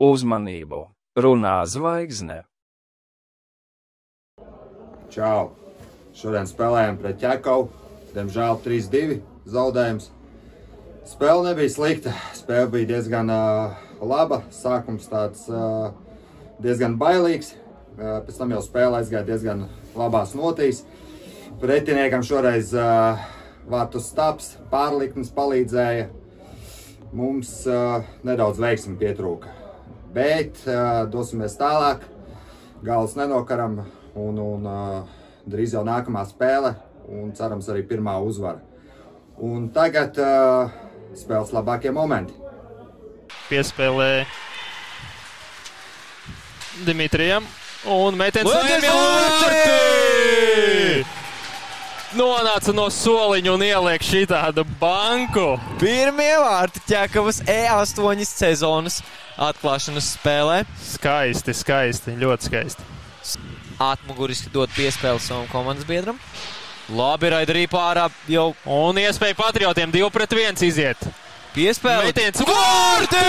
Uzmanību! Runā zvaigzne! Čau! Šodien spēlējam pret Ķekavu. Diemžēl 3-2 zaudējums. Spēle nebija slikta. Spēle bija diezgan laba. Sākums tāds diezgan bailīgs. Pēc tam jau spēle aizgāja diezgan labās notīs. Pretiniekam šoreiz vārtu stabs, pārlikmes palīdzēja. Mums nedaudz veiksmi pietrūka. Bet dosimies tālāk, galvas nenokaram un drīz jau nākamā spēle un cerams arī pirmā uzvara. Un tagad spēles labākie momenti. Piespēlē Dimitrijam un metiens no Emila! Nonāca no soliņa un ieliek šitādu banku. Pirmie vārti Ķekavas E8 sezonas atklāšanas spēlē. Skaisti, skaisti, ļoti skaisti. Atmuguriski dod piespēli savam komandas biedram. Labi, raida arī pārā jau. Un iespēja Patriotiem 2-1 iziet. Piespēle. Metiens. Vārti!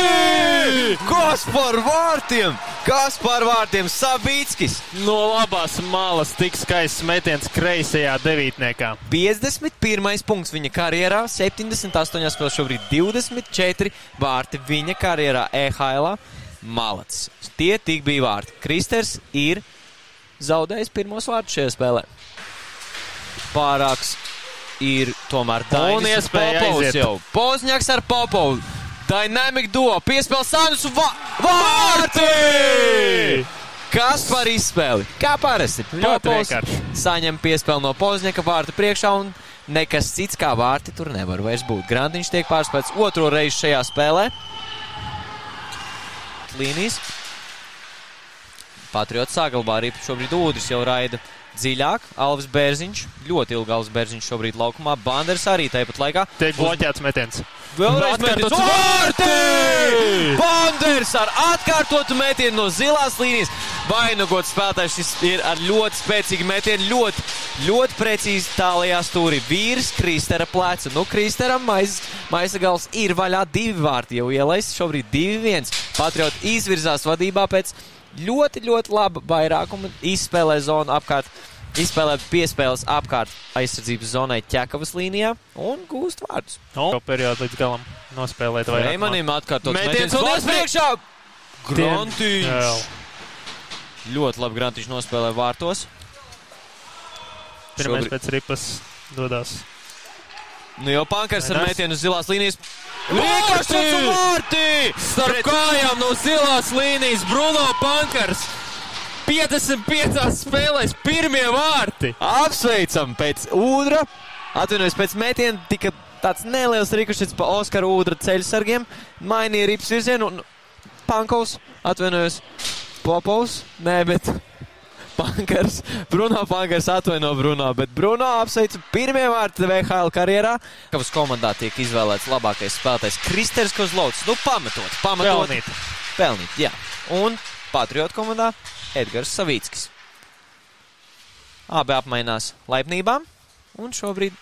Kas par vārtiem? Kas par vārtiem? Sabīckis. No labās malas tik skaists metiens kreisajā devītniekā. 51. punkts viņa karjerā, 78 spēles, šobrīd 24 vārti viņa karjerā EHL-ā. Malacis. Tie tik bija vārti. Kristers ir zaudējis pirmos vārtus šajā spēlē. Pārāks ir tomēr Dainis un Popovs jau. Pozņaks ar Popovu. Dynamic duo. Piespēle Sandus un vārti! Kas par izspēli? Kā parasti. Popovs saņem piespēli no Pozņaka vārta priekšā un nekas cits kā vārti tur nevar vairs būt. Grantiņš tiek pārspēlēts otro reizi šajā spēlē. Līnijas. Patriots saglabā arī šobrīd Ūdris jau raida dziļāk. Alvis Bērziņš, ļoti ilgi Alvis Bērziņš šobrīd laukumā. Banders arī tāpat laikā. Tiek bloķēts metiens. Vēlreiz metiens. Vārti! Banders ar atkārtotu metienu no zilās līnijas. Vainagots spēlētājs šis ir ar ļoti spēcīgu metienu, ļoti precīzi tālajā stūrī. Vīrs Kristera pleca. Nu, Kristeram Maisagals ir vaļā 2 vārti jau ielaists. Šobrīd 2-1. Patrioti izvirzās vadībā pēc ļoti laba vairākuma, izspēlē zonu apkārt, izspēlē piespēles apkārt aizsardzības zonai Ķekavas līnijā un gūst vārdus. Šo periodu līdz galam nospēlēt vairāk. Reimanim atkārtot metiens un priekšā! Grantiņš! Ļoti labi Grantiņš nospēlē vārtos. Pirmais pēc ripas dodās. Nu jau Pankers ar metienu uz zilās līnijas. Vārti! Starp kājām no zilās līnijas Bruno Pankers. 55 spēlēs pirmie vārti. Apsveicam pēc Ūdra. Atvainojos pēc metiena tika tāds neliels rikušķits pa Oskaru Ūdra ceļsargiem. Mainīja rips virzienu un Pankovs, atvainojos, Popovs, nē, bet Pankers, Bruno Pankers atvaino Bruno, bet Bruno apsveicu pirmie vārti VHL karjerā. Kavas komandā tiek izvēlēts labākais spēlētājs Kristers Kozlovs. Nu, pamatot. Pelnīt, jā. Un Patriotu komandā Edgars Savīckis. Abi apmainās laipnībām un šobrīd